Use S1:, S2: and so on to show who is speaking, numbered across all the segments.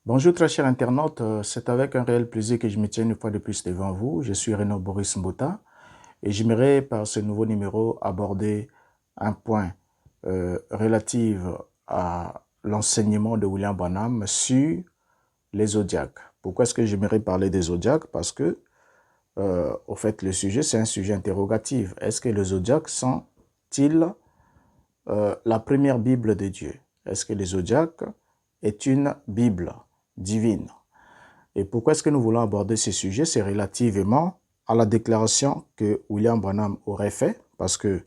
S1: Bonjour très chers internautes, c'est avec un réel plaisir que je me tiens une fois de plus devant vous. Je suis Renaud Boris Mbota et j'aimerais par ce nouveau numéro aborder un point relatif à l'enseignement de William Branham sur les zodiaques. Pourquoi est-ce que j'aimerais parler des zodiaques? Parce que, au fait, le sujet, c'est un sujet interrogatif. Est-ce que les zodiaques sont-ils la première Bible de Dieu? Est-ce que les zodiaques est une Bible divine? Et pourquoi est-ce que nous voulons aborder ce sujet? C'est relativement à la déclaration que William Branham aurait faite, parce que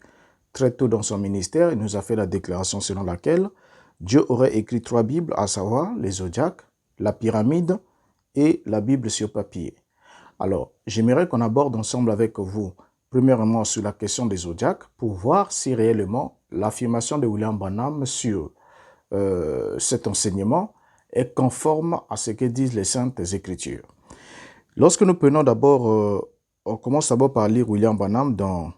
S1: très tôt dans son ministère, il nous a fait la déclaration selon laquelle Dieu aurait écrit 3 Bibles, à savoir les zodiaques, la pyramide et la Bible sur papier. Alors, j'aimerais qu'on aborde ensemble avec vous, premièrement sur la question des zodiaques, pour voir si réellement l'affirmation de William Branham sur cet enseignement est conforme à ce que disent les Saintes Écritures. Lorsque nous prenons d'abord, on commence d'abord par lire William Branham dans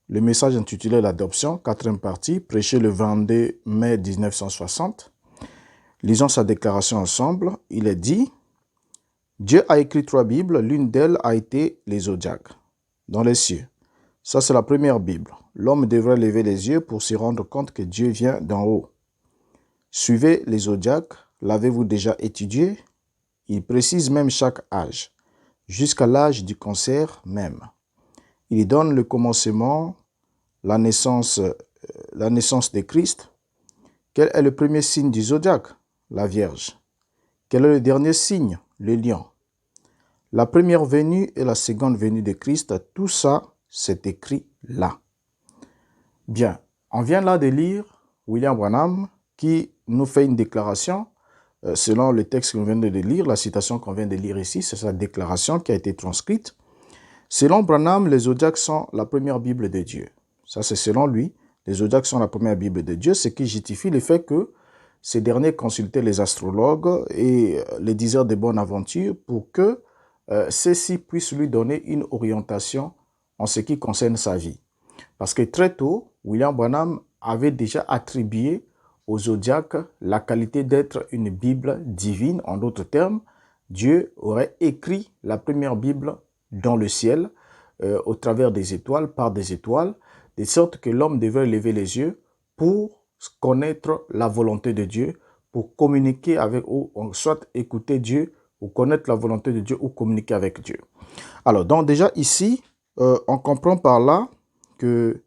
S1: le message intitulé L'Adoption, 4e partie, prêché le 22 mai 1960. Lisons sa déclaration ensemble. Il est dit: Dieu a écrit 3 Bibles, l'une d'elles a été les zodiaques, dans les cieux. Ça, c'est la première Bible. L'homme devrait lever les yeux pour se rendre compte que Dieu vient d'en haut. Suivez les zodiaques, l'avez-vous déjà étudié? Il précise même chaque âge, jusqu'à l'âge du cancer même. Il donne le commencement, la naissance de Christ. Quel est le premier signe du zodiaque? La Vierge. Quel est le dernier signe? Le lion. La première venue et la seconde venue de Christ, tout ça, c'est écrit là. Bien, on vient là de lire William Branham qui nous fait une déclaration selon le texte qu'on vient de lire, la citation qu'on vient de lire ici, c'est sa déclaration qui a été transcrite. Selon Branham, les zodiaques sont la première Bible de Dieu. Ça, c'est selon lui. Les zodiaques sont la première Bible de Dieu, ce qui justifie le fait que ces derniers consultaient les astrologues et les diseurs de bonne aventure pour que ceux-ci puissent lui donner une orientation en ce qui concerne sa vie. Parce que très tôt, William Branham avait déjà attribué au zodiaque la qualité d'être une Bible divine. En d'autres termes, Dieu aurait écrit la première Bible dans le ciel, au travers des étoiles, par des étoiles, de sorte que l'homme devait lever les yeux pour connaître la volonté de Dieu, pour communiquer avec, ou soit écouter Dieu, ou connaître la volonté de Dieu, ou communiquer avec Dieu. Alors, donc déjà ici, on comprend par là que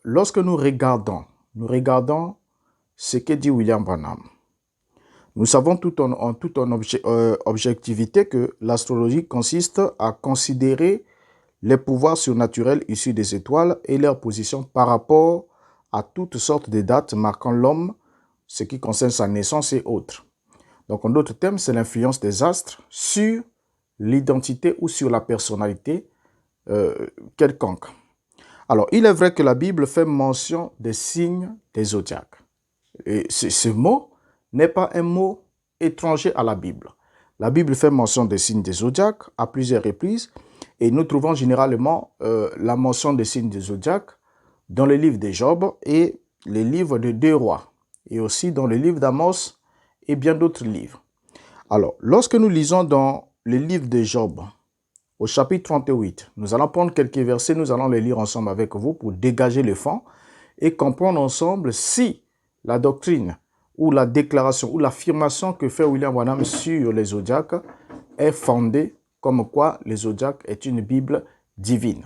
S1: lorsque nous regardons ce que dit William Branham, nous savons toute objectivité que l'astrologie consiste à considérer les pouvoirs surnaturels issus des étoiles et leur position par rapport à toutes sortes de dates marquant l'homme, ce qui concerne sa naissance et autres. Donc en d'autres termes, c'est l'influence des astres sur l'identité ou sur la personnalité quelconque. Alors, il est vrai que la Bible fait mention des signes des zodiaques. Et ce mot n'est pas un mot étranger à la Bible. La Bible fait mention des signes des zodiaques à plusieurs reprises et nous trouvons généralement la mention des signes des zodiaques dans le livre de Job et les livres de 2 rois et aussi dans le livre d'Amos et bien d'autres livres. Alors, lorsque nous lisons dans le livre de Job, au chapitre 38, nous allons prendre quelques versets, nous allons les lire ensemble avec vous pour dégager le fond et comprendre ensemble si la doctrine ou la déclaration ou l'affirmation que fait William Branham sur les zodiaques est fondée comme quoi les zodiaques est une Bible divine.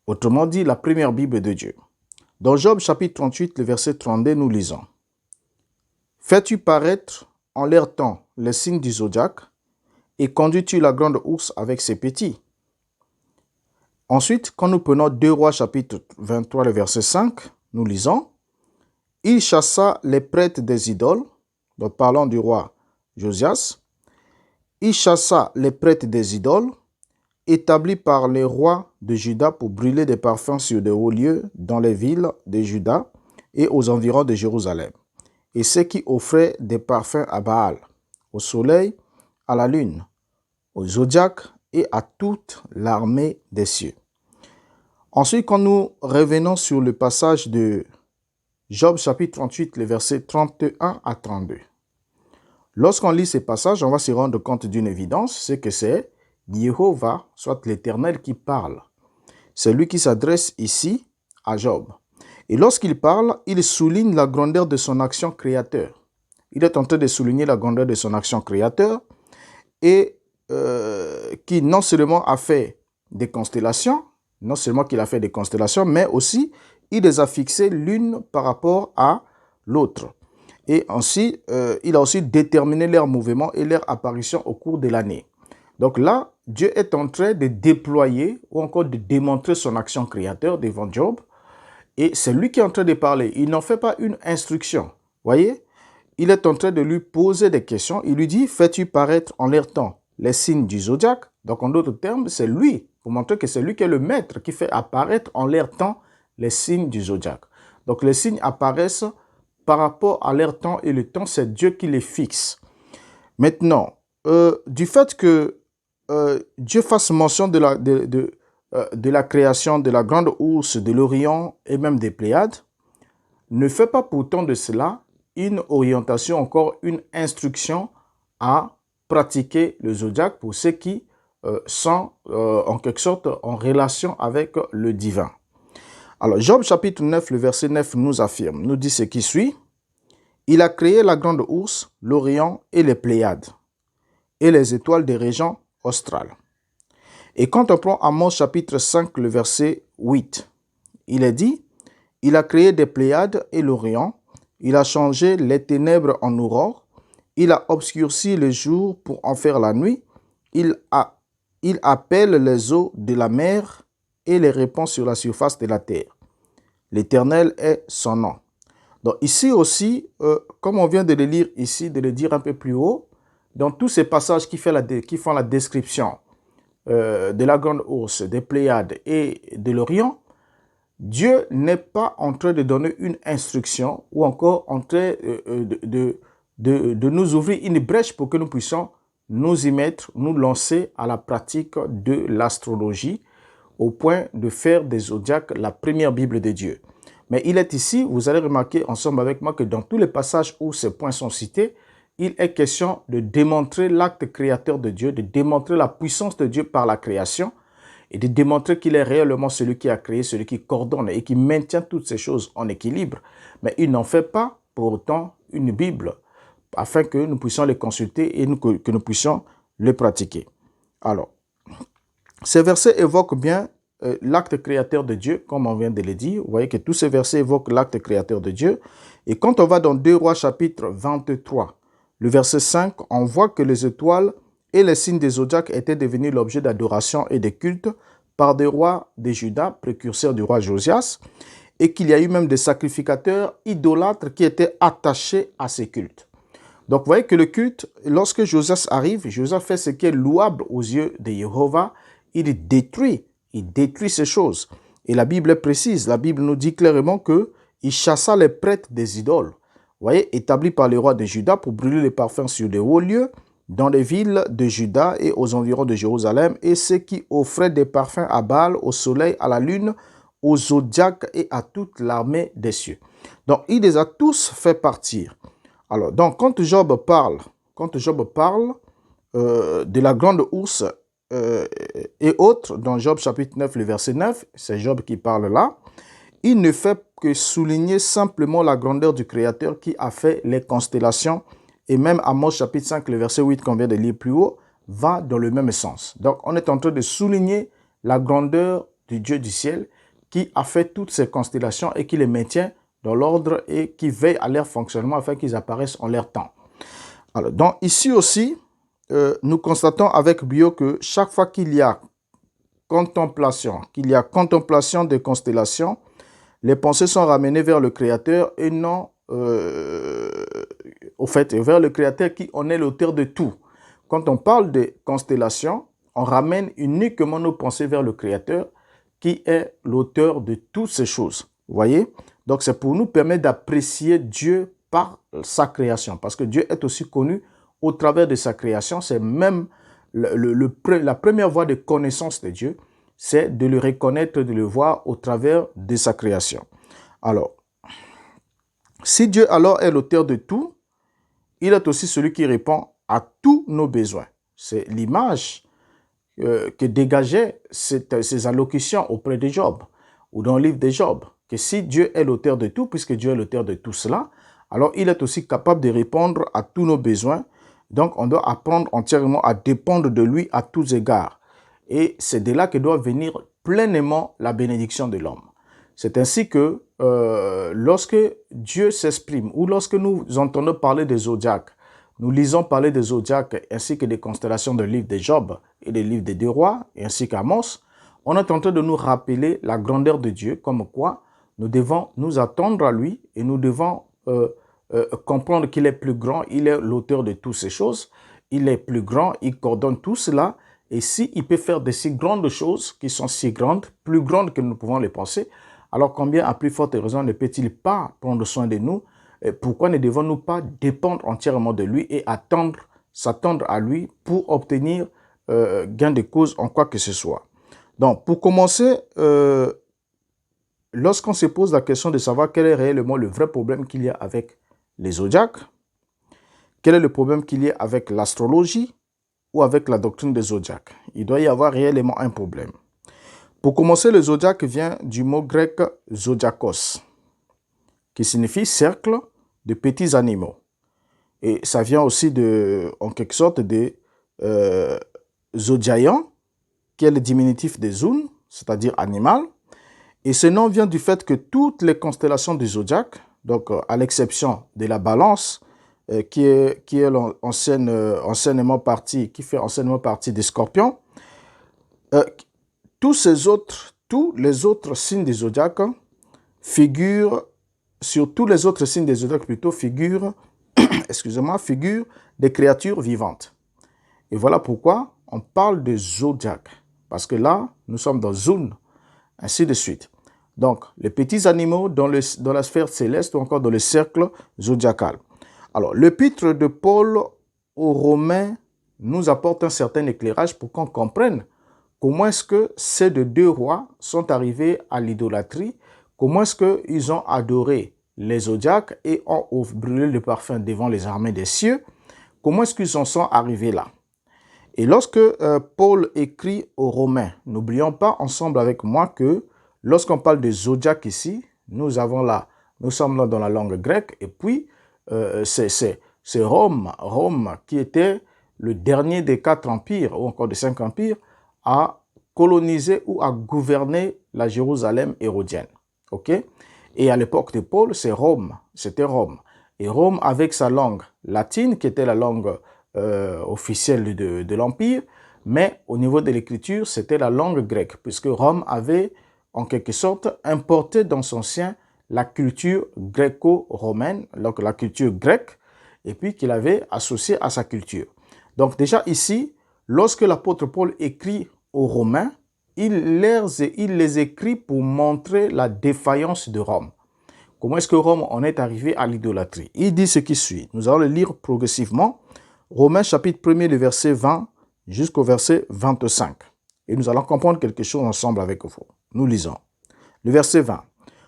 S1: Autrement dit, la première Bible de Dieu. Dans Job chapitre 38, le verset 32, nous lisons: Fais-tu paraître en leur temps les signes du zodiaque et conduis-tu la grande ours avec ses petits? Ensuite, quand nous prenons 2 Rois chapitre 23, le verset 5, nous lisons: Il chassa les prêtres des idoles, donc parlons du roi Josias. Il chassa les prêtres des idoles, établis par les rois de Juda pour brûler des parfums sur de hauts lieux dans les villes de Juda et aux environs de Jérusalem, et ceux qui offraient des parfums à Baal, au soleil, à la lune, au zodiaque et à toute l'armée des cieux. Ensuite, quand nous revenons sur le passage de Job chapitre 38, les versets 31 à 32, Lorsqu'on lit ces passages, on va se rendre compte d'une évidence, c'est que c'est Jéhovah, soit l'Éternel, qui parle. C'est lui qui s'adresse ici à Job. Et lorsqu'il parle, il souligne la grandeur de son action créateur. Il est en train de souligner la grandeur de son action créateur et qui non seulement a fait des constellations, non seulement qu'il a fait des constellations, mais aussi il les a fixées l'une par rapport à l'autre. Et ainsi, il a aussi déterminé leur mouvement et leur apparition au cours de l'année. Donc là, Dieu est en train de déployer ou encore de démontrer son action créateur devant Job. Et c'est lui qui est en train de parler. Il n'en fait pas une instruction. Voyez, il est en train de lui poser des questions. Il lui dit, fais-tu paraître en l'air temps les signes du zodiaque? Donc en d'autres termes, c'est lui, pour montrer que c'est lui qui est le maître qui fait apparaître en l'air temps les signes du zodiaque. Donc les signes apparaissent par rapport à l'air temps et le temps, c'est Dieu qui les fixe. Maintenant, du fait que Dieu fasse mention de la création de la grande ourse, de l'Orient et même des Pléiades, ne fait pas pourtant de cela une orientation, encore une instruction à pratiquer le zodiaque pour ceux qui sont en quelque sorte en relation avec le divin. Alors, Job chapitre 9, le verset 9 nous affirme, nous dit ce qui suit. Il a créé la grande ourse, l'Orient et les Pléiades, et les étoiles des régions australes. Et quand on prend Amos chapitre 5, le verset 8, il est dit, il a créé des Pléiades et l'Orient, il a changé les ténèbres en aurore, il a obscurci le jour pour en faire la nuit, il appelle les eaux de la mer et les répand sur la surface de la terre. L'Éternel est son nom. Donc ici aussi, comme on vient de le lire ici, de le dire un peu plus haut, dans tous ces passages qui font la description de la grande ourse, des Pléiades et de l'Orient, Dieu n'est pas en train de donner une instruction ou encore en train de nous ouvrir une brèche pour que nous puissions nous y mettre, nous lancer à la pratique de l'astrologie au point de faire des zodiaques la première Bible de Dieu. Mais il est ici, vous allez remarquer ensemble avec moi que dans tous les passages où ces points sont cités, il est question de démontrer l'acte créateur de Dieu, de démontrer la puissance de Dieu par la création et de démontrer qu'il est réellement celui qui a créé, celui qui coordonne et qui maintient toutes ces choses en équilibre. Mais il n'en fait pas pour autant une Bible afin que nous puissions les consulter et que nous puissions les pratiquer. Alors, ces versets évoquent bien l'acte créateur de Dieu, comme on vient de le dire. Vous voyez que tous ces versets évoquent l'acte créateur de Dieu. Et quand on va dans 2 Rois chapitre 23, le verset 5, on voit que les étoiles et les signes des zodiaques étaient devenus l'objet d'adoration et de culte par des rois de Juda, précurseurs du roi Josias, et qu'il y a eu même des sacrificateurs idolâtres qui étaient attachés à ces cultes. Donc, vous voyez que le culte, lorsque Josias arrive, Josias fait ce qui est louable aux yeux de Jéhovah, il détruit ces choses. Et la Bible est précise, la Bible nous dit clairement qu'il chassa les prêtres des idoles, vous voyez, établis par les rois de Juda pour brûler les parfums sur des hauts lieux, dans les villes de Juda et aux environs de Jérusalem, et ceux qui offraient des parfums à Baal, au soleil, à la lune, au zodiaque et à toute l'armée des cieux. Donc, il les a tous fait partir. Alors, donc, quand Job parle de la grande ourse et autres, dans Job chapitre 9, le verset 9, c'est Job qui parle là, il ne fait que souligner simplement la grandeur du Créateur qui a fait les constellations. Et même Amos chapitre 5, le verset 8 qu'on vient de lire plus haut, va dans le même sens. Donc, on est en train de souligner la grandeur du Dieu du ciel qui a fait toutes ces constellations et qui les maintient dans l'ordre et qui veille à leur fonctionnement afin qu'ils apparaissent en leur temps. Alors, donc ici aussi, nous constatons avec brio que chaque fois qu'il y a contemplation des constellations, les pensées sont ramenées vers le Créateur et non vers le Créateur qui en est l'auteur de tout. Quand on parle de constellations, on ramène uniquement nos pensées vers le Créateur qui est l'auteur de toutes ces choses. Vous voyez? Donc, c'est pour nous permettre d'apprécier Dieu par sa création. Parce que Dieu est aussi connu au travers de sa création. C'est même la première voie de connaissance de Dieu, c'est de le reconnaître, de le voir au travers de sa création. Alors, si Dieu alors est l'auteur de tout, il est aussi celui qui répond à tous nos besoins. C'est l'image que dégageaient ces allocutions auprès de Job, ou dans le livre de Job, que si Dieu est l'auteur de tout, puisque Dieu est l'auteur de tout cela, alors il est aussi capable de répondre à tous nos besoins. Donc on doit apprendre entièrement à dépendre de lui à tous égards. Et c'est de là que doit venir pleinement la bénédiction de l'homme. C'est ainsi que lorsque Dieu s'exprime, ou lorsque nous entendons parler des zodiaques, nous lisons parler des zodiaques ainsi que des constellations de livres de Job et des livres des deux rois, ainsi qu'Amos, on est en train de nous rappeler la grandeur de Dieu, comme quoi nous devons nous attendre à lui et nous devons comprendre qu'il est plus grand, il est l'auteur de toutes ces choses, il est plus grand, il coordonne tout cela, et s'il peut faire de si grandes choses qui sont si grandes, plus grandes que nous pouvons les penser, alors combien à plus forte raison ne peut-il pas prendre soin de nous? Et pourquoi ne devons-nous pas dépendre entièrement de lui et s'attendre à lui pour obtenir gain de cause en quoi que ce soit? Donc, pour commencer, lorsqu'on se pose la question de savoir quel est réellement le vrai problème qu'il y a avec les zodiaques, quel est le problème qu'il y a avec l'astrologie ou avec la doctrine des zodiaques, il doit y avoir réellement un problème. Pour commencer, le zodiaque vient du mot grec zodiakos, qui signifie cercle de petits animaux. Et ça vient aussi en quelque sorte de zodiaion, qui est le diminutif de zoun, c'est-à-dire animal. Et ce nom vient du fait que toutes les constellations du zodiaque, donc à l'exception de la balance, qui fait anciennement partie des scorpions, tous les autres signes des zodiaques figurent figurent des créatures vivantes. Et voilà pourquoi on parle de zodiaque, parce que là, nous sommes dans Zoun, ainsi de suite. Donc, les petits animaux dans la sphère céleste ou encore dans le cercle zodiacal. Alors, l'épître de Paul aux Romains nous apporte un certain éclairage pour qu'on comprenne comment est-ce que ces deux rois sont arrivés à l'idolâtrie, comment est-ce qu'ils ont adoré les zodiaques et ont brûlé le parfum devant les armées des cieux, comment est-ce qu'ils en sont arrivés là? Et lorsque Paul écrit aux Romains, n'oublions pas ensemble avec moi que lorsqu'on parle de zodiaque ici, nous sommes là dans la langue grecque, et puis c'est Rome qui était le dernier des 4 empires, ou encore des 5 empires, à coloniser ou à gouverner la Jérusalem hérodienne. Ok? Et à l'époque de Paul, c'était Rome. Et Rome, avec sa langue latine, qui était la langue officielle de l'Empire, mais au niveau de l'écriture, c'était la langue grecque, puisque Rome avait en quelque sorte importé dans son sein la culture gréco-romaine, donc la culture grecque, et puis qu'il avait associée à sa culture. Donc déjà ici, lorsque l'apôtre Paul écrit aux Romains, il les écrit pour montrer la défaillance de Rome. Comment est-ce que Rome en est arrivé à l'idolâtrie? Il dit ce qui suit. Nous allons le lire progressivement. Romains chapitre 1er, le verset 20 jusqu'au verset 25. Et nous allons comprendre quelque chose ensemble avec vous. Nous lisons. Le verset 20.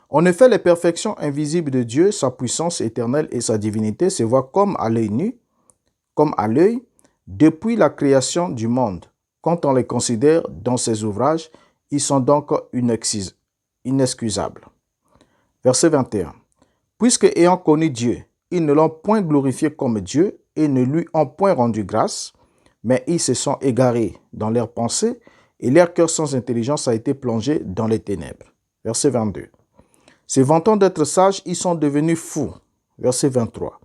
S1: En effet, les perfections invisibles de Dieu, sa puissance éternelle et sa divinité se voient comme à l'œil nu, comme à l'œil, depuis la création du monde. Quand on les considère dans ses ouvrages, ils sont donc inexcusables. Verset 21. Puisque ayant connu Dieu, ils ne l'ont point glorifié comme Dieu et ne lui ont point rendu grâce, mais ils se sont égarés dans leurs pensées et leur cœur sans intelligence a été plongé dans les ténèbres. Verset 22. Se vantant d'être sages, ils sont devenus fous. Verset 23.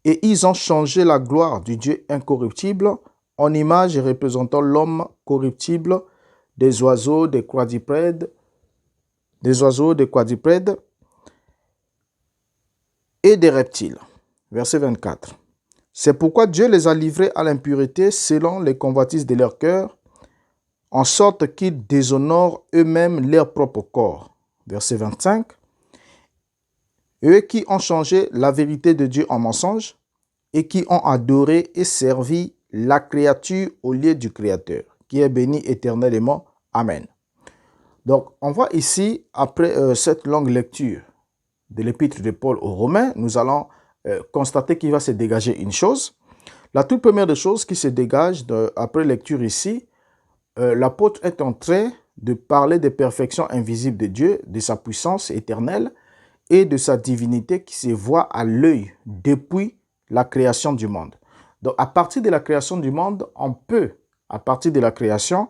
S1: Et ils ont changé la gloire du Dieu incorruptible en image représentant l'homme corruptible, des oiseaux, des quadrupèdes et des reptiles. Verset 24. C'est pourquoi Dieu les a livrés à l'impureté selon les convoitises de leur cœur, en sorte qu'ils déshonorent eux-mêmes leur propre corps. Verset 25. Eux qui ont changé la vérité de Dieu en mensonge et qui ont adoré et servi la créature au lieu du Créateur, qui est béni éternellement. Amen. Donc, on voit ici, après cette longue lecture de l'épître de Paul aux Romains, nous allons constater qu'il va se dégager une chose. La toute première des choses qui se dégage après lecture ici, l'apôtre est en train de parler des perfections invisibles de Dieu, de sa puissance éternelle et de sa divinité qui se voit à l'œil depuis la création du monde. Donc, à partir de la création du monde, on peut, à partir de la création,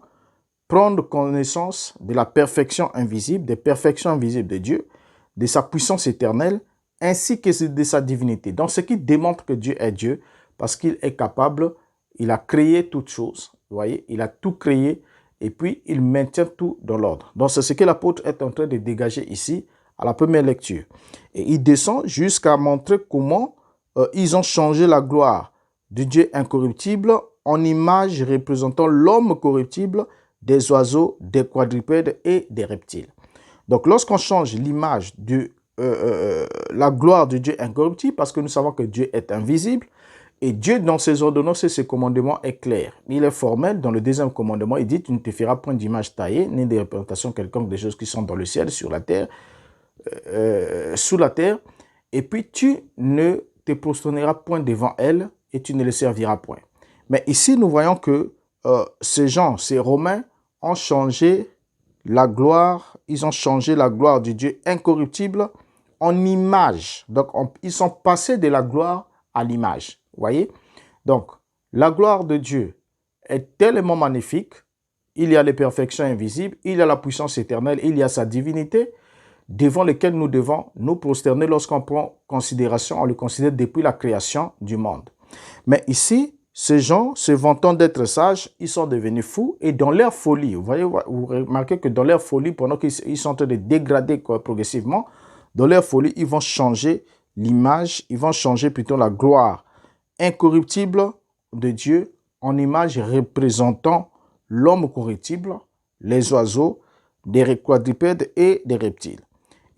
S1: prendre connaissance de la perfection invisible, des perfections invisibles de Dieu, de sa puissance éternelle, ainsi que de sa divinité. Donc, ce qui démontre que Dieu est Dieu, parce qu'il est capable, il a créé toutes choses. Vous voyez, il a tout créé et puis il maintient tout dans l'ordre. Donc, c'est ce que l'apôtre est en train de dégager ici à la première lecture. Et il descend jusqu'à montrer comment ils ont changé la gloire du Dieu incorruptible en image représentant l'homme corruptible, des oiseaux, des quadrupèdes et des reptiles. Donc, lorsqu'on change l'image de la gloire de Dieu incorruptible, parce que nous savons que Dieu est invisible, et Dieu, dans ses ordonnances et ses commandements, est clair. Il est formel. Dans le deuxième commandement, il dit « Tu ne te feras point d'image taillée, ni de représentation quelconque des choses qui sont dans le ciel, sur la terre, sous la terre. Et puis, tu ne te prosterneras point devant elle, et tu ne les serviras point. » Mais ici, nous voyons que ces gens, ces Romains, ont changé la gloire. Ils ont changé la gloire du Dieu incorruptible en image. Donc, ils sont passés de la gloire à l'image. Vous voyez? Donc, la gloire de Dieu est tellement magnifique. Il y a les perfections invisibles, il y a la puissance éternelle, il y a sa divinité, devant lesquelles nous devons nous prosterner lorsqu'on prend considération, on le considère depuis la création du monde. Mais ici, ces gens, se vantant d'être sages, ils sont devenus fous et dans leur folie, vous remarquez que dans leur folie, pendant qu'ils sont en train de dégrader progressivement, dans leur folie, ils vont changer l'image, ils vont changer plutôt la gloire incorruptible de Dieu en image représentant l'homme corruptible, les oiseaux, des quadrupèdes et des reptiles.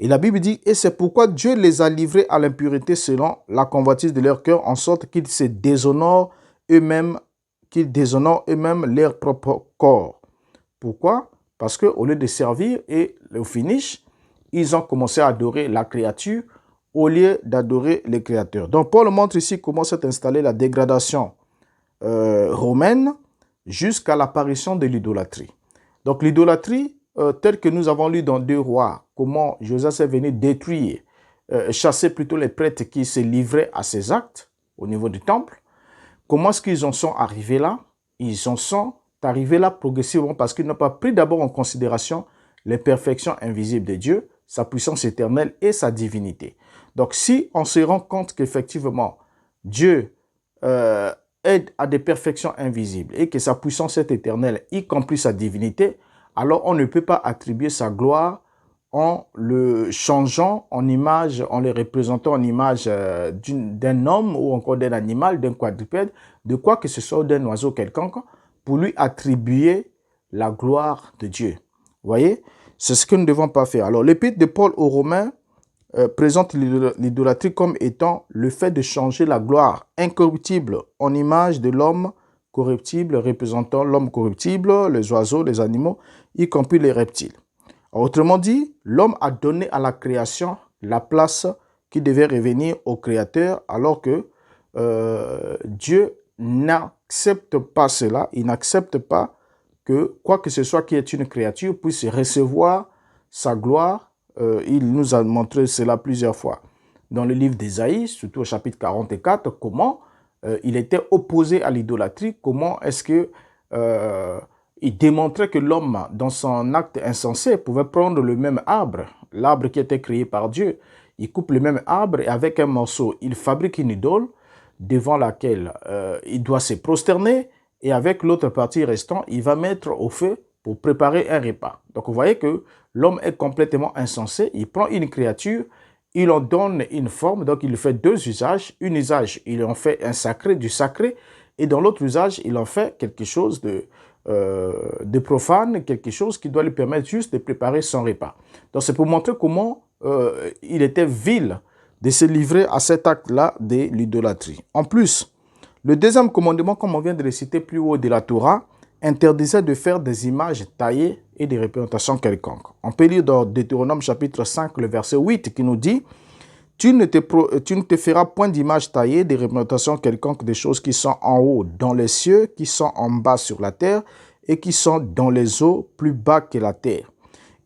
S1: Et la Bible dit, et c'est pourquoi Dieu les a livrés à l'impureté selon la convoitise de leur cœur, en sorte qu'ils se déshonorent eux-mêmes, leur propre corps. Pourquoi? Parce qu'au lieu de servir et au finish, ils ont commencé à adorer la créature au lieu d'adorer le Créateur. Donc, Paul montre ici comment s'est installée la dégradation romaine jusqu'à l'apparition de l'idolâtrie. Donc, l'idolâtrie, telle que nous avons lu dans 2 Rois, comment Josias est venu détruire, chasser plutôt les prêtres qui se livraient à ces actes au niveau du temple. Comment est-ce qu'ils en sont arrivés là? Ils en sont arrivés là progressivement parce qu'ils n'ont pas pris d'abord en considération les perfections invisibles de Dieu, sa puissance éternelle et sa divinité. Donc, si on se rend compte qu'effectivement, Dieu aide à des perfections invisibles et que sa puissance est éternelle, y compris sa divinité, alors on ne peut pas attribuer sa gloire en le changeant en image, en le représentant en image d'un homme ou encore d'un animal, d'un quadrupède, de quoi que ce soit, d'un oiseau quelconque, pour lui attribuer la gloire de Dieu. Vous voyez? C'est ce que nous ne devons pas faire. Alors, l'épître de Paul aux Romains présente l'idolâtrie comme étant le fait de changer la gloire incorruptible en image de l'homme corruptible, représentant l'homme corruptible, les oiseaux, les animaux, y compris les reptiles. Autrement dit, l'homme a donné à la création la place qui devait revenir au Créateur, alors que Dieu n'accepte pas cela. Il n'accepte pas que quoi que ce soit qui est une créature puisse recevoir sa gloire. Il nous a montré cela plusieurs fois dans le livre d'Ésaïe, surtout au chapitre 44, comment il était opposé à l'idolâtrie, comment est-ce que il démontrait que l'homme, dans son acte insensé, pouvait prendre le même arbre, l'arbre qui était créé par Dieu. Il coupe le même arbre et avec un morceau, il fabrique une idole devant laquelle il doit se prosterner et avec l'autre partie restante, il va mettre au feu pour préparer un repas. Donc, vous voyez que l'homme est complètement insensé. Il prend une créature, il en donne une forme, donc il fait 2 usages. Un usage, il en fait un sacré, du sacré, et dans l'autre usage, il en fait quelque chose de profane, quelque chose qui doit lui permettre juste de préparer son repas. Donc, c'est pour montrer comment il était vil de se livrer à cet acte-là de l'idolâtrie. En plus, le deuxième commandement, comme on vient de le citer plus haut de la Torah, interdisait de faire des images taillées et des représentations quelconques. On peut lire dans Deutéronome chapitre 5, le verset 8, qui nous dit Tu ne te feras point d'image taillée, des représentations quelconques des choses qui sont en haut dans les cieux, qui sont en bas sur la terre et qui sont dans les eaux plus bas que la terre.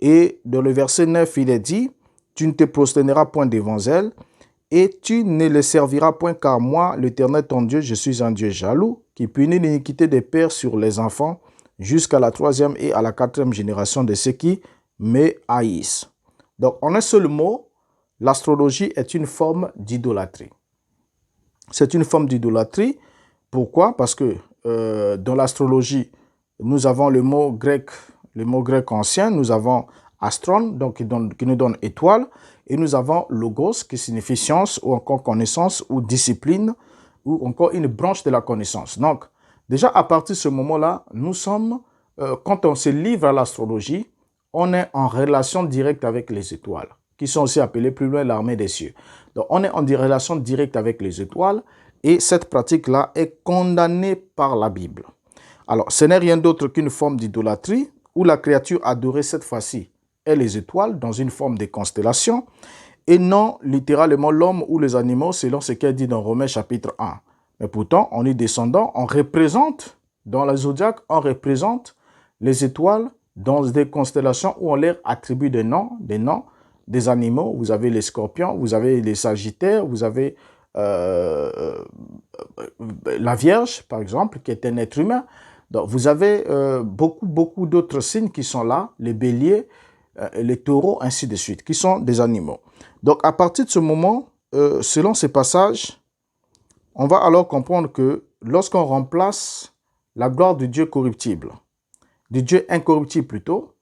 S1: Et dans le verset 9, il est dit, tu ne te prosterneras point devant elles et tu ne les serviras point, car moi, l'Éternel ton Dieu, je suis un Dieu jaloux, qui punit l'iniquité des pères sur les enfants jusqu'à la 3e et à la 4e génération de ceux qui me haïssent. Donc, en un seul mot, l'astrologie est une forme d'idolâtrie. C'est une forme d'idolâtrie. Pourquoi? Parce que dans l'astrologie, nous avons le mot grec ancien, nous avons astron, donc qui nous donne étoile, et nous avons logos, qui signifie science, ou encore connaissance, ou discipline, ou encore une branche de la connaissance. Donc, déjà à partir de ce moment-là, nous sommes, quand on se livre à l'astrologie, on est en relation directe avec les étoiles, qui sont aussi appelées plus loin l'armée des cieux. Donc, on est en relation directe avec les étoiles, et cette pratique-là est condamnée par la Bible. Alors, ce n'est rien d'autre qu'une forme d'idolâtrie, où la créature adorée cette fois-ci est les étoiles dans une forme de constellation, et non littéralement l'homme ou les animaux, selon ce qu'est dit dans Romains chapitre 1. Mais pourtant, on est descendant, on représente, dans la zodiaque, on représente les étoiles dans des constellations où on leur attribue des noms des animaux. Vous avez les scorpions, vous avez les sagittaires, vous avez la Vierge, par exemple, qui est un être humain. Donc, vous avez beaucoup d'autres signes qui sont là, les béliers, les taureaux, ainsi de suite, qui sont des animaux. Donc, à partir de ce moment, selon ces passages, on va alors comprendre que lorsqu'on remplace la gloire du Dieu corruptible, du Dieu incorruptible plutôt,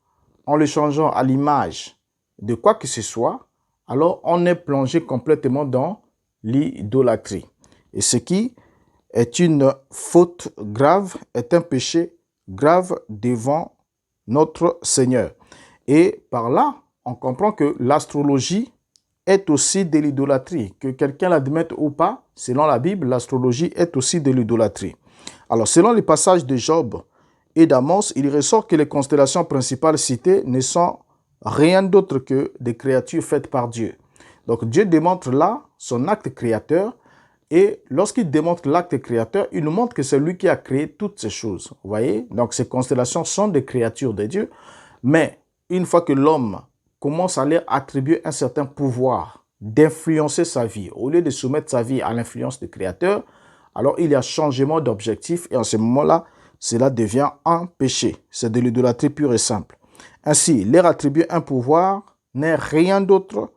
S1: en le changeant à l'image de quoi que ce soit, alors on est plongé complètement dans l'idolâtrie. Et ce qui est une faute grave, est un péché grave devant notre Seigneur. Et par là, on comprend que l'astrologie est aussi de l'idolâtrie. Que quelqu'un l'admette ou pas, selon la Bible, l'astrologie est aussi de l'idolâtrie. Alors, selon les passages de Job et d'Amos, il ressort que les constellations principales citées ne sont rien d'autre que des créatures faites par Dieu. Donc, Dieu démontre là son acte créateur. Et lorsqu'il démontre l'acte créateur, il nous montre que c'est lui qui a créé toutes ces choses. Vous voyez? Donc, ces constellations sont des créatures de Dieu. Mais une fois que l'homme commence à leur attribuer un certain pouvoir d'influencer sa vie, au lieu de soumettre sa vie à l'influence du Créateur, alors il y a changement d'objectif et en ce moment-là, cela devient un péché. C'est de l'idolâtrie pure et simple. Ainsi, leur attribuer un pouvoir n'est rien d'autre,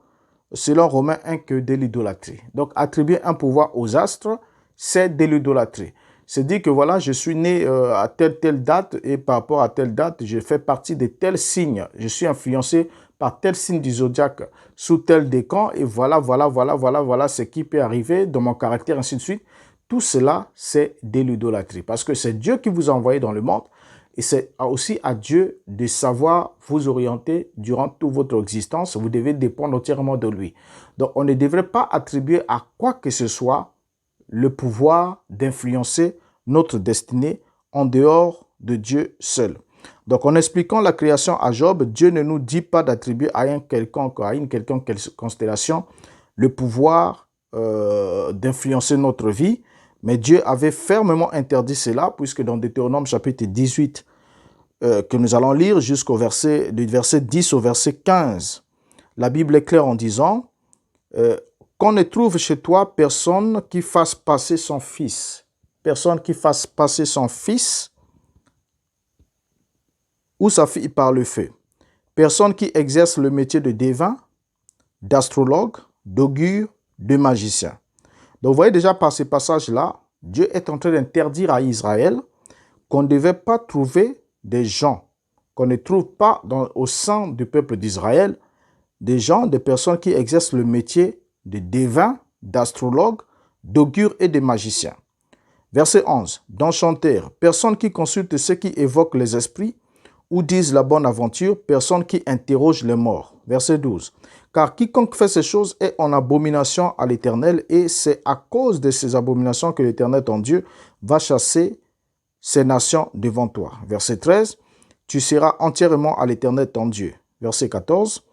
S1: selon Romains 1, que de l'idolâtrie. Donc, attribuer un pouvoir aux astres, c'est de l'idolâtrie. C'est dire que voilà, je suis né à telle date et par rapport à telle date, je fais partie de tel signe. Je suis influencé par tel signe du zodiaque sous tel décan et voilà ce qui peut arriver dans mon caractère, ainsi de suite. Tout cela, c'est de l'idolâtrie parce que c'est Dieu qui vous a envoyé dans le monde et c'est aussi à Dieu de savoir vous orienter durant toute votre existence. Vous devez dépendre entièrement de lui. Donc, on ne devrait pas attribuer à quoi que ce soit le pouvoir d'influencer notre destinée en dehors de Dieu seul. Donc, en expliquant la création à Job, Dieu ne nous dit pas d'attribuer à une quelconque constellation le pouvoir d'influencer notre vie, mais Dieu avait fermement interdit cela, puisque dans Deutéronome chapitre 18, que nous allons lire jusqu'au verset 10 au verset 15, la Bible est claire en disant qu'on ne trouve chez toi personne qui fasse passer son fils. Personne qui fasse passer son fils ou sa fille par le feu. Personne qui exerce le métier de devin, d'astrologue, d'augure, de magicien. Donc vous voyez déjà par ces passages-là, Dieu est en train d'interdire à Israël qu'on ne devait pas trouver des gens, qu'on ne trouve pas au sein du peuple d'Israël, des personnes qui exercent le métier de devin, d'astrologue, d'augure et de magicien. Verset 11. D'enchanteur, personne qui consulte ceux qui évoquent les esprits ou disent la bonne aventure, personne qui interroge les morts. Verset 12. Car quiconque fait ces choses est en abomination à l'Éternel et c'est à cause de ces abominations que l'Éternel ton Dieu va chasser ces nations devant toi. Verset 13. Tu seras entièrement à l'Éternel ton Dieu. Verset 14.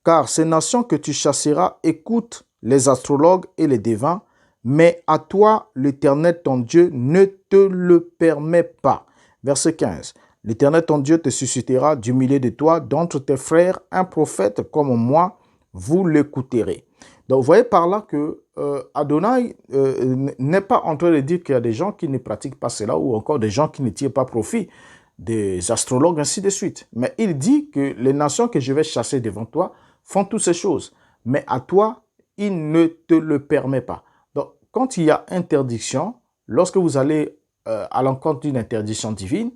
S1: Car ces nations que tu chasseras écoutent les astrologues et les devins, mais à toi, l'Éternel ton Dieu ne te le permet pas. Verset 15. L'Éternel ton Dieu te suscitera du milieu de toi, d'entre tes frères, un prophète comme moi, vous l'écouterez. Donc, vous voyez par là que Adonai n'est pas en train de dire qu'il y a des gens qui ne pratiquent pas cela ou encore des gens qui ne tirent pas profit des astrologues, ainsi de suite. Mais il dit que les nations que je vais chasser devant toi font toutes ces choses. Mais à toi, il ne te le permet pas. Donc, quand il y a interdiction, lorsque vous allez à l'encontre d'une interdiction divine,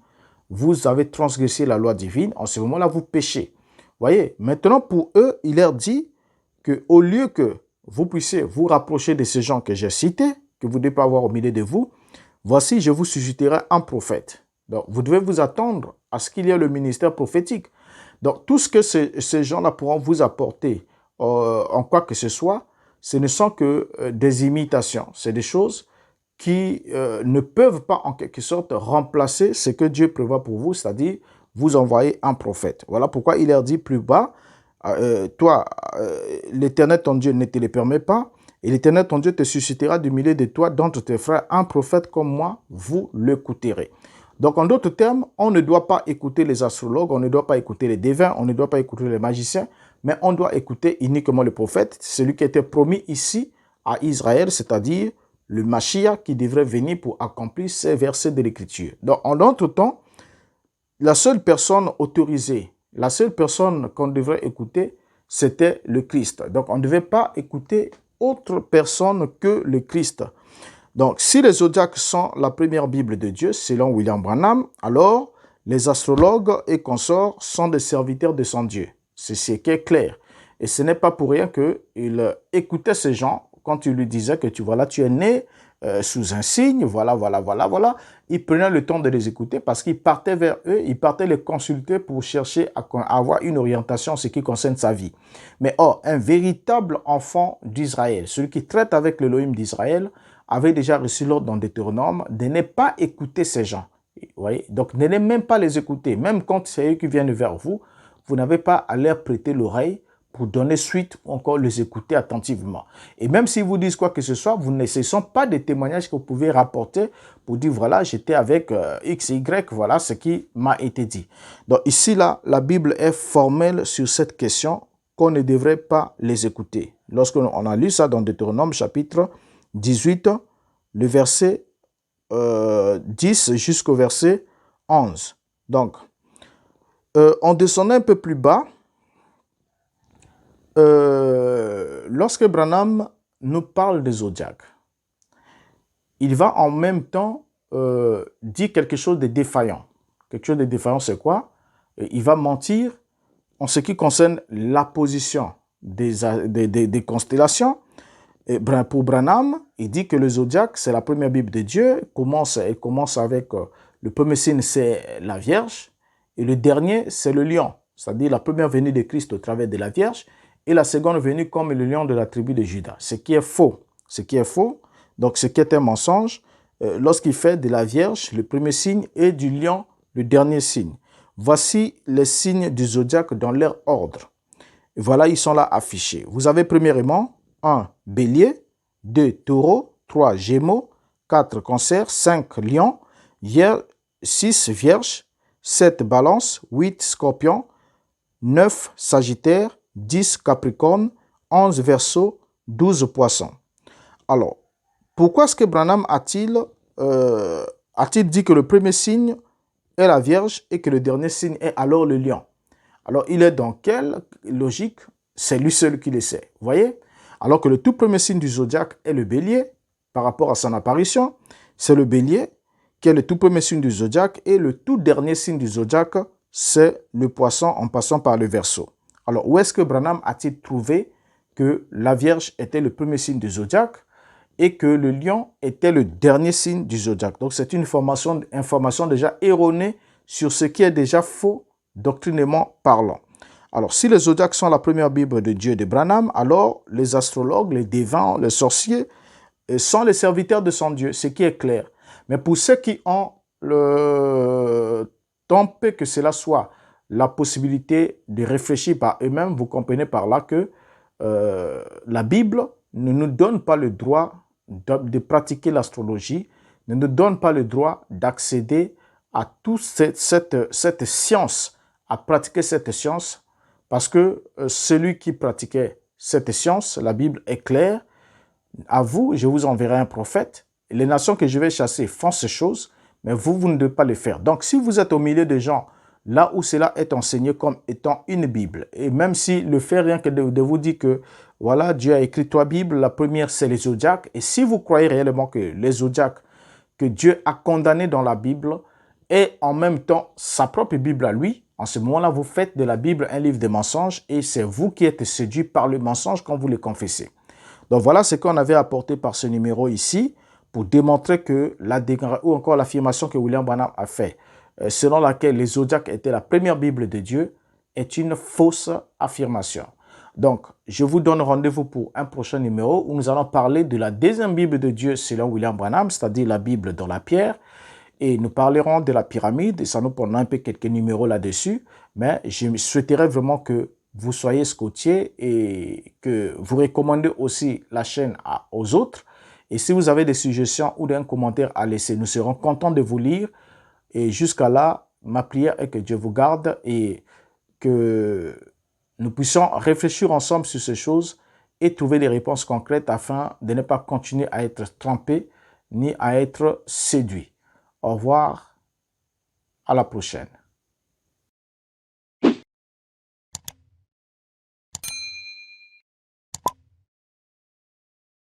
S1: vous avez transgressé la loi divine. En ce moment-là, vous péchez. Voyez, maintenant pour eux, il leur dit qu'au lieu que vous puissiez vous rapprocher de ces gens que j'ai cités, que vous ne devez pas avoir au milieu de vous, voici, je vous susciterai un prophète. Donc, vous devez vous attendre à ce qu'il y ait le ministère prophétique. Donc, tout ce que ces gens-là pourront vous apporter en quoi que ce soit, ce ne sont que des imitations. C'est des choses qui ne peuvent pas en quelque sorte remplacer ce que Dieu prévoit pour vous, c'est-à-dire vous envoyer un prophète. Voilà pourquoi il leur dit plus bas, toi, l'Éternel ton Dieu ne te le permet pas, et l'Éternel ton Dieu te suscitera du milieu de toi, d'entre tes frères, un prophète comme moi, vous l'écouterez. Donc, en d'autres termes, on ne doit pas écouter les astrologues, on ne doit pas écouter les devins, on ne doit pas écouter les magiciens, mais on doit écouter uniquement le prophète, celui qui était promis ici à Israël, c'est-à-dire le Mashiach qui devrait venir pour accomplir ces versets de l'Écriture. Donc, en d'autres temps, la seule personne autorisée, la seule personne qu'on devrait écouter, c'était le Christ. Donc, on ne devait pas écouter autre personne que le Christ. Donc, si les zodiaques sont la première Bible de Dieu, selon William Branham, alors les astrologues et consorts sont des serviteurs de son Dieu. C'est ce qui est clair. Et ce n'est pas pour rien qu'il écoutait ces gens quand il lui disait que tu es né sous un signe, voilà. Il prenait le temps de les écouter parce qu'il partait vers eux, il partait les consulter pour chercher à avoir une orientation en ce qui concerne sa vie. Mais un véritable enfant d'Israël, celui qui traite avec l'Élohim d'Israël, avait déjà reçu l'ordre dans Deutéronome de ne pas écouter ces gens. Vous voyez? Donc, ne même pas les écouter. Même quand c'est eux qui viennent vers vous, vous n'avez pas à leur prêter l'oreille pour donner suite ou encore les écouter attentivement. Et même s'ils vous disent quoi que ce soit, ce ne sont pas des témoignages que vous pouvez rapporter pour dire, voilà, j'étais avec X, Y, voilà ce qui m'a été dit. Donc ici, là, la Bible est formelle sur cette question qu'on ne devrait pas les écouter. Lorsqu'on a lu ça dans Deutéronome chapitre 18, le verset 10 jusqu'au verset 11. Donc, on descendait un peu plus bas. Lorsque Branham nous parle des zodiaques, il va en même temps dire quelque chose de défaillant. Quelque chose de défaillant, c'est quoi? Il va mentir en ce qui concerne la position des constellations. Et pour Branham, il dit que le zodiaque, c'est la première Bible de Dieu. Elle commence avec le premier signe, c'est la Vierge. Et le dernier, c'est le lion. C'est-à-dire la première venue de Christ au travers de la Vierge. Et la seconde venue comme le lion de la tribu de Juda. Ce qui est faux. Ce qui est faux. Donc, ce qui est un mensonge, lorsqu'il fait de la Vierge le premier signe et du lion le dernier signe. Voici les signes du zodiaque dans leur ordre. Et voilà, ils sont là affichés. Vous avez premièrement 1. Bélier, 2. Taureau, 3. Gémeaux, 4. Cancer, 5. Lion, 6. Vierge, 7. Balance, 8. Scorpion, 9. Sagittaire, 10. Capricorne, 11. Verseau, 12. Poisson. Alors, pourquoi est-ce que Branham a-t-il dit que le premier signe est la Vierge et que le dernier signe est alors le lion? Alors, il est dans quelle logique? C'est lui seul qui le sait. Vous voyez? Alors que le tout premier signe du zodiaque est le bélier, par rapport à son apparition, c'est le bélier qui est le tout premier signe du zodiaque et le tout dernier signe du zodiaque, c'est le poisson en passant par le Verseau. Alors, où est-ce que Branham a-t-il trouvé que la Vierge était le premier signe du zodiaque et que le lion était le dernier signe du zodiaque? Donc, c'est une information déjà erronée sur ce qui est déjà faux doctrinement parlant. Alors, si les zodiaques sont la première Bible de Dieu de Branham, alors les astrologues, les devins, les sorciers sont les serviteurs de son Dieu, ce qui est clair. Mais pour ceux qui ont tant peu que cela soit la possibilité de réfléchir par eux-mêmes, vous comprenez par là que la Bible ne nous donne pas le droit de pratiquer l'astrologie, ne nous donne pas le droit d'accéder à toute cette science, à pratiquer cette science, parce que celui qui pratiquait cette science, la Bible est claire, à vous, je vous enverrai un prophète, les nations que je vais chasser font ces choses, mais vous, vous ne devez pas le faire. Donc, si vous êtes au milieu de gens, là où cela est enseigné comme étant une Bible, et même si le fait rien que de vous dire que, voilà, Dieu a écrit trois Bibles, la première c'est les zodiaques, et si vous croyez réellement que les zodiaques que Dieu a condamnés dans la Bible est en même temps sa propre Bible à lui, en ce moment-là, vous faites de la Bible un livre de mensonges, et c'est vous qui êtes séduit par le mensonge quand vous le confessez. Donc voilà ce qu'on avait apporté par ce numéro ici pour démontrer que ou encore l'affirmation que William Branham a fait, selon laquelle les zodiaques étaient la première Bible de Dieu, est une fausse affirmation. Donc, je vous donne rendez-vous pour un prochain numéro où nous allons parler de la deuxième Bible de Dieu selon William Branham, c'est-à-dire la Bible dans la pierre. Et nous parlerons de la pyramide, et ça nous prendra un peu quelques numéros là-dessus, mais je souhaiterais vraiment que vous soyez scottier et que vous recommandez aussi la chaîne aux autres. Et si vous avez des suggestions ou un commentaire à laisser, nous serons contents de vous lire. Et jusqu'à là, ma prière est que Dieu vous garde et que nous puissions réfléchir ensemble sur ces choses et trouver des réponses concrètes afin de ne pas continuer à être trompés ni à être séduits. Au revoir, à la prochaine.